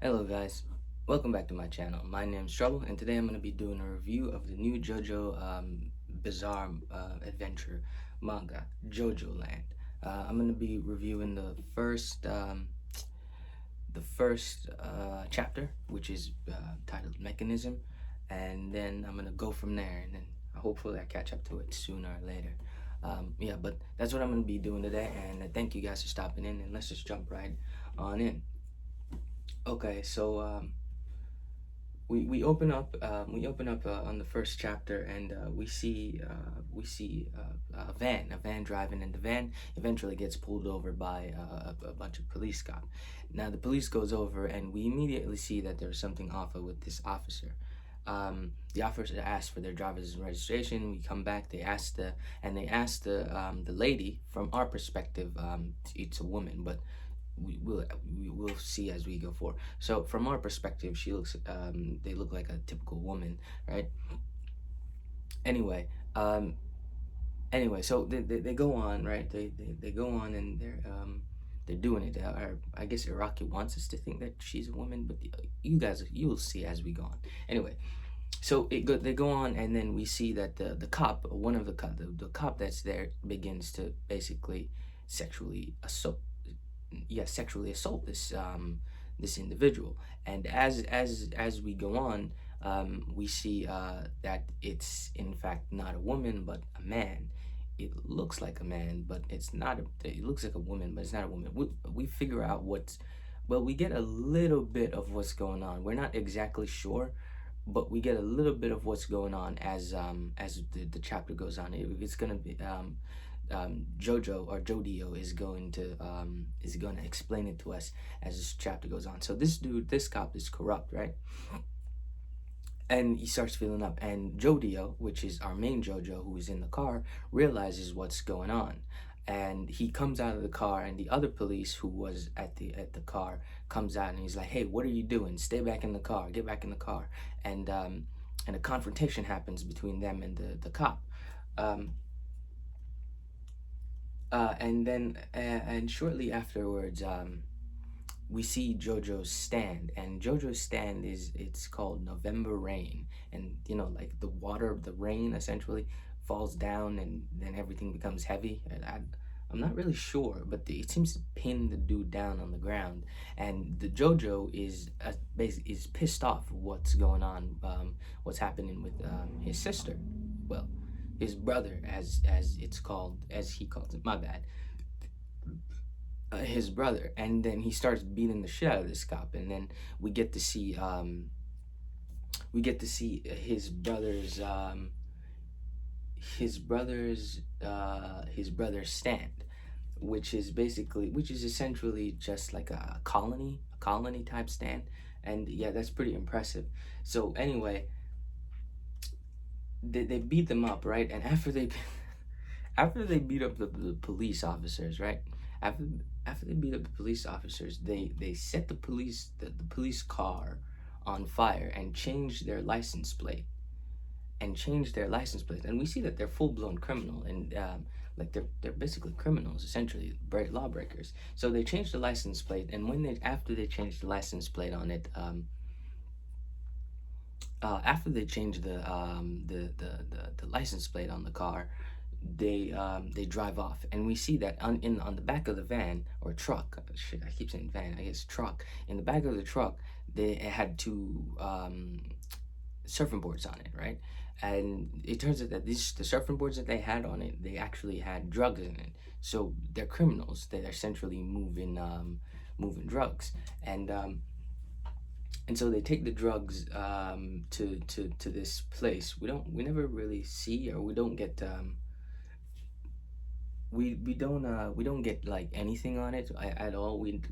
Hello guys, welcome back to my channel. My name's Trouble, and today I'm going to be doing a review of the new JoJo Bizarre Adventure manga, Jojoland. I'm going to be reviewing the first chapter, which is titled Mechanism, and then I'm going to go from there, and then hopefully I catch up to it sooner or later. Yeah, but that's what I'm going to be doing today, and thank you guys for stopping in, and let's just jump right on in. Okay, so we open up on the first chapter, and we see a van driving, and the van eventually gets pulled over by a bunch of police cops. Now the police goes over, and we immediately see that there's something off with this officer. The officer asks for their driver's registration. We come back. They ask the lady. From our perspective, it's a woman, but we will see as we go forward. So from our perspective, they look like a typical woman, right? Anyway, um, so they go on, right? They go on, and they're doing it. I guess Iraqi wants us to think that she's a woman, but you will see as we go on. Anyway, so they go on, and then we see that the cop, one of the cop that's there, begins to basically sexually assault sexually assault this individual. And as we go on, we see that it's in fact not a woman but a man. It looks like a man, but it's not. It looks like a woman, but it's not a woman. We figure out we get a little bit of what's going on. We're not exactly sure, but we get a little bit of what's going on as the chapter goes on. It's gonna be Jojo or Jodio is going to explain it to us as this chapter goes on. So this cop is corrupt, right? And he starts feeling up, and Jodio, which is our main Jojo, who is in the car, realizes what's going on, and he comes out of the car, and the other police who was at the car comes out, and he's like, "Hey, what are you doing? Stay back in the car. Get back in the car." And a confrontation happens between them and the cop. Um, and shortly afterwards, we see Jojo's stand, and Jojo's stand it's called November Rain, and like the water of the rain essentially falls down, and then everything becomes heavy. I'm not really sure, but it seems to pin the dude down on the ground, and the Jojo is pissed off what's going on, what's happening with his sister, well, his brother, as it's called, as he calls it. My bad. His brother, and then he starts beating the shit out of this cop, and then we get to see his brother's stand, which is essentially just like a colony type stand. And yeah, that's pretty impressive. So anyway, they beat them up, right? And after they beat up the police officers, right? After after they beat up the police officers, they set the police car on fire and changed their license plate and we see that they're full-blown criminal, and like they're basically criminals, essentially lawbreakers. So they changed the license plate, and after they changed the license plate on it, after they changed the license plate on the car, they drive off, and we see that on the back of the van or truck. Shit, I keep saying van. I guess truck. In the back of the truck, they had two surfing boards on it, right? And it turns out that the surfing boards that they had on it, they actually had drugs in it. So they're criminals. They're essentially moving drugs, and so they take the drugs to this place. We never really see, or we don't get like anything on it at all. We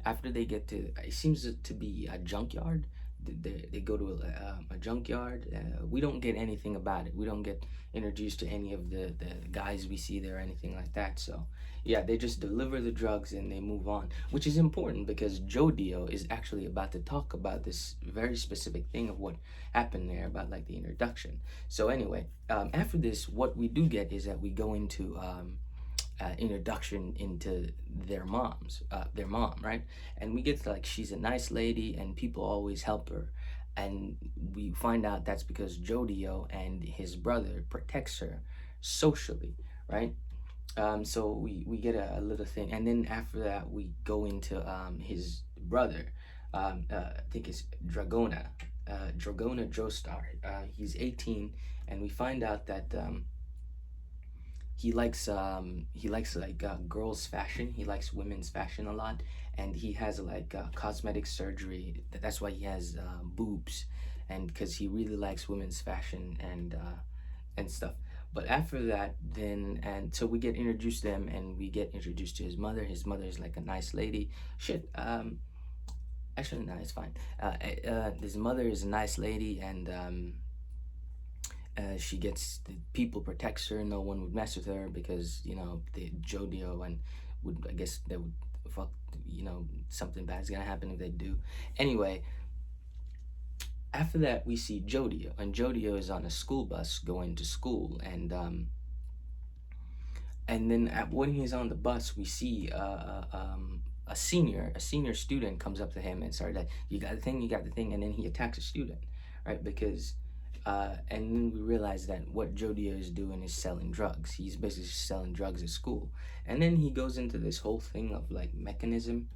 After they get to, it seems to be a junkyard. They go to a junkyard. We don't get anything about it. We don't get introduced to any of the guys we see there or anything like that. So yeah, they just deliver the drugs and they move on, which is important because Jodio is actually about to talk about this very specific thing of what happened there, about like the introduction. So anyway, after this, what we do get is that we go into introduction into their mom, right? And we get to, like, she's a nice lady and people always help her, and we find out that's because Jodio and his brother protects her socially, right? So we get a little thing, and then after that we go into his brother. I think it's Dragona Joestar. He's 18, and we find out that he likes like girls fashion. He likes women's fashion a lot, and he has like cosmetic surgery. That's why he has boobs, and because he really likes women's fashion and stuff. But after that, then and so we get introduced to them, and we get introduced to his mother. His mother is like a nice lady. Shit. Actually, no, it's fine. His mother is a nice lady, and she gets the people protects her. No one would mess with her because the Jodio and would I guess they would fuck. Something bad's gonna happen if they do. Anyway, after that we see Jodio, and Jodio is on a school bus going to school, and then when he's on the bus, we see a senior student comes up to him and started like, "You got the thing, you got the thing," and then he attacks a student, right? Because and then we realize that what Jodio is doing is selling drugs. He's basically selling drugs at school, and then he goes into this whole thing of like mechanism,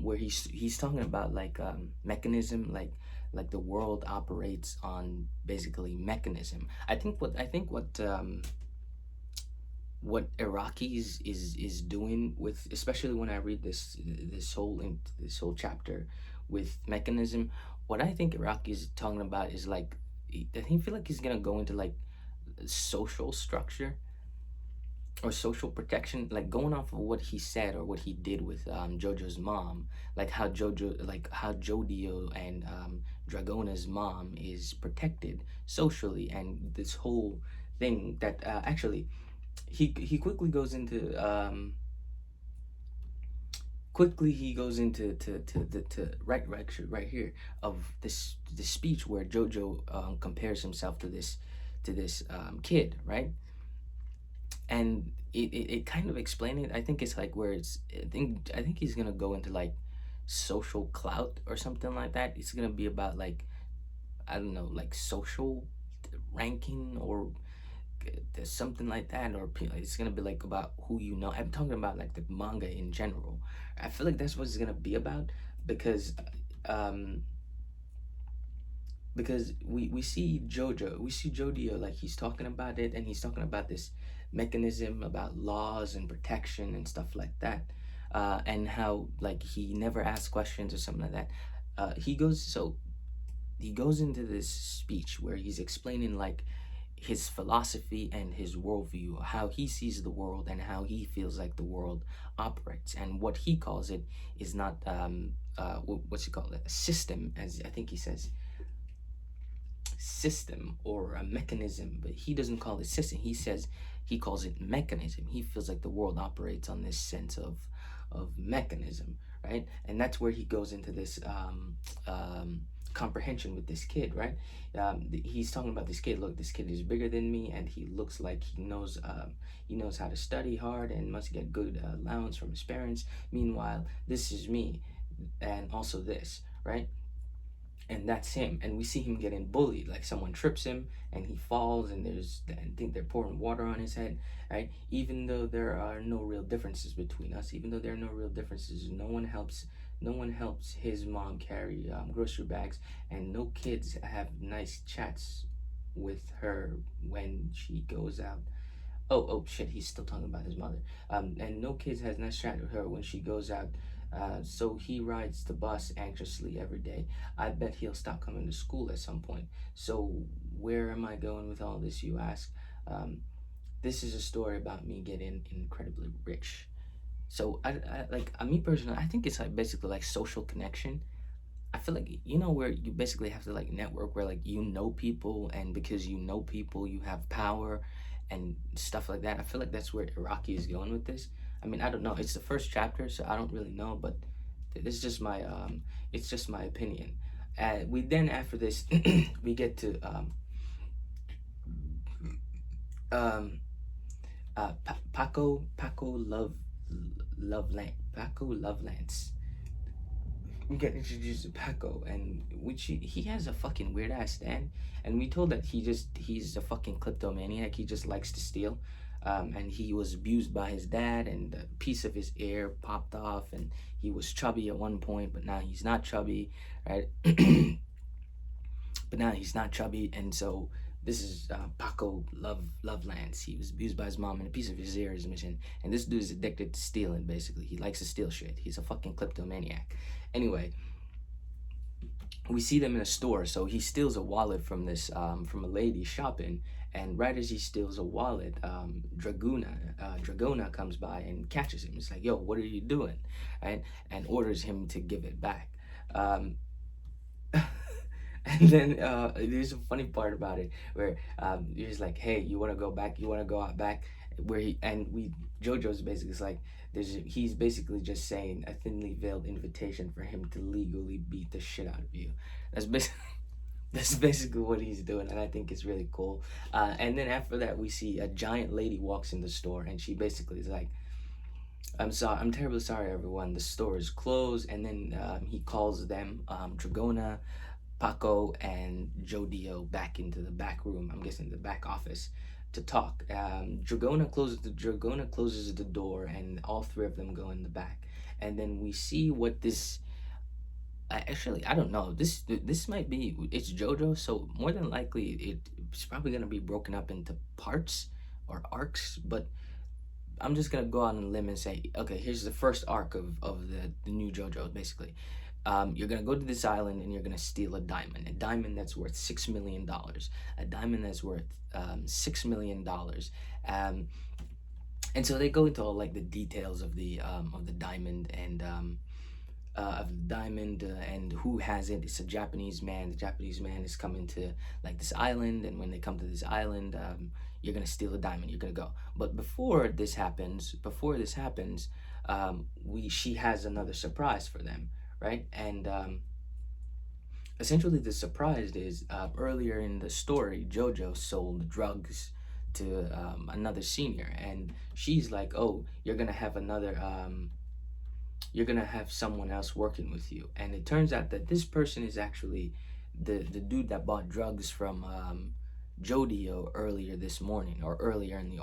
where he's talking about like mechanism, like the world operates on basically mechanism. What Iraqis is doing with, especially when I read this whole chapter with mechanism, what I think Iraqi is talking about is like I think feel like he's gonna go into like social structure or social protection, like going off of what he said or what he did with Jojo's mom, like how Jodio and Dragona's mom is protected socially, and this whole thing that actually he quickly he goes into to right here of this speech where Jojo compares himself to this kid, right? And it kind of explaining it. I think it's like where it's I think he's gonna go into like social clout or something like that. It's gonna be about like, I don't know, like social ranking or there's something like that, or it's gonna be like about who you know. I'm talking about like the manga in general. I feel like that's what it's gonna be about, because um we see Jodio, like he's talking about it, and he's talking about this mechanism about laws and protection and stuff like that, and how like he never asks questions or something like that. He goes into this speech where he's explaining like his philosophy and his worldview, how he sees the world and how he feels like the world operates, and what he calls it is not what's he called, a system, as I think he says system or a mechanism, but he doesn't call it system. He calls it mechanism. He feels like the world operates on this sense of mechanism, right? And that's where he goes into this comprehension with this kid, right? He's talking about this kid. Look, this kid is bigger than me, and he looks like he knows how to study hard and must get good allowance from his parents. Meanwhile, this is me, and also this, right? And that's him, and we see him getting bullied, like someone trips him and he falls, and I think they're pouring water on his head, right? Even though there are no real differences between us, even though there are no real differences, no one helps his mom carry grocery bags, and no kids have nice chats with her when she goes out. Oh shit, he's still talking about his mother. And no kids has nice chat with her when she goes out. So he rides the bus anxiously every day. I bet he'll stop coming to school at some point. So where am I going with all this, you ask? This is a story about me getting incredibly rich. So me personally, I think it's like basically like social connection. I feel like where you basically have to like network, where like people, and because you know people, you have power and stuff like that. I feel like that's where Iraqi is going with this. I mean, I don't know. It's the first chapter, so I don't really know, but it's just my it's just my opinion. We then after this we get to um Paco Lovelance. We get introduced to Paco, and which he has a fucking weird ass stand, and we told that he's a fucking kleptomaniac. He just likes to steal, and he was abused by his dad, and a piece of his ear popped off, and he was chubby at one point, but now he's not chubby, right? But now he's not chubby, and so this is Paco Lovelands. He was abused by his mom, and a piece of his ear is missing. And this dude is addicted to stealing. Basically, he likes to steal shit. He's a fucking kleptomaniac. Anyway, we see them in a store. So he steals a wallet from this from a lady shopping, and right as he steals a wallet, Dragona comes by and catches him. It's like, yo, what are you doing, right? And orders him to give it back. Um, And then there's a funny part about it where he's like, "Hey, you want to go back? You want to go out back?" Where he and we JoJo's basically it's like he's basically just saying a thinly veiled invitation for him to legally beat the shit out of you. That's basically that's basically what he's doing, and I think it's really cool. And then after that, we see a giant lady walks in the store, and she basically is like, "I'm sorry, I'm terribly sorry, everyone. The store is closed." And then he calls them Dragona, Paco, and Jodio back into the back room. I'm guessing the back office to talk. Dragona closes the door, and all three of them go in the back. And then we see what this. Actually, I don't know. This might be it's JoJo, so more than likely it's probably gonna be broken up into parts or arcs. But I'm just gonna go out on a limb and say, okay, here's the first arc of the new JoJo. Basically, you're gonna go to this island and you're gonna steal a diamond that's worth $6 million, a diamond that's worth $6 million. Um, and so they go into all like the details of the diamond and who has it. It's a Japanese man. The Japanese man is coming to like this island, and when they come to this island, you're gonna steal a diamond. You're gonna go. But before this happens, we she has another surprise for them, right? And essentially, the surprise is earlier in the story, JoJo sold drugs to another senior, and she's like, "Oh, you're gonna have someone else working with you." And it turns out that this person is actually the dude that bought drugs from Jodio earlier this morning or earlier in the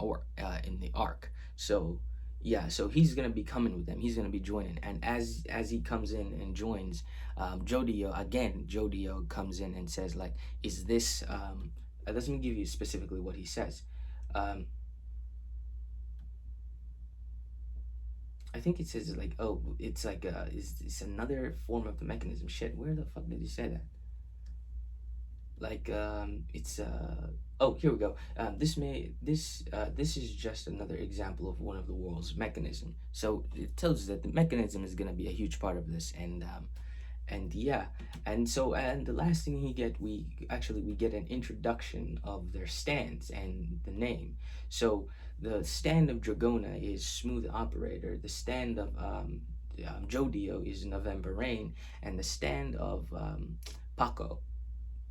arc. So yeah, so he's gonna be coming with them. He's gonna be joining, and as he comes in and joins, Jodio comes in and says like, "Is this?" Let me give you specifically what he says. Um, I think it says like, oh, it's like it's another form of the mechanism. Shit, where the fuck did he say that? Like it's oh, here we go. This is just another example of one of the world's mechanism. So it tells us that the mechanism is gonna be a huge part of this, and yeah, and the last thing we get an introduction of their stands and the name. So the stand of Dragona is Smooth Operator. The stand of Jodio is November Rain, and the stand of Paco.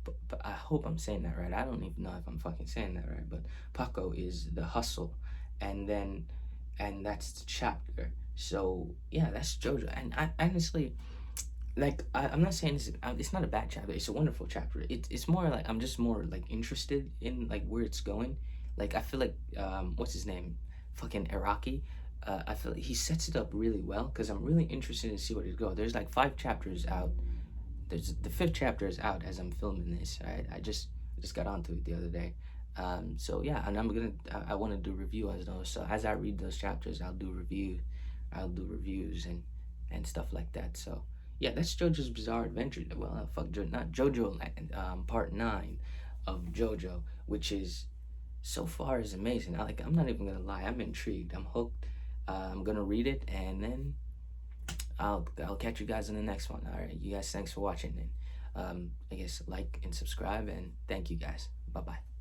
But I hope I'm saying that right. I don't even know if I'm fucking saying that right. But Paco is the hustle, and then and that's the chapter. So yeah, that's JoJo. And I honestly like I'm not saying it's not a bad chapter. It's a wonderful chapter. It's more like I'm just more like interested in like where it's going. Like I feel like what's his name, fucking Iraqi. I feel like he sets it up really well because I'm really interested to see where it goes. There's like 5 chapters out. There's the fifth chapter is out as I'm filming this. Right, I just got onto it the other day. So yeah, and I want to do review as those. So as I read those chapters, I'll do reviews and stuff like that. So yeah, that's JoJo's Bizarre Adventure. Well, fuck, not JoJo Land, part 9 of JoJo, which is so far is amazing. I'm not even gonna lie, I'm intrigued. I'm hooked. I'm gonna read it, and then I'll catch you guys in the next one. All right, you guys, thanks for watching, and I guess like and subscribe, and thank you guys. Bye bye.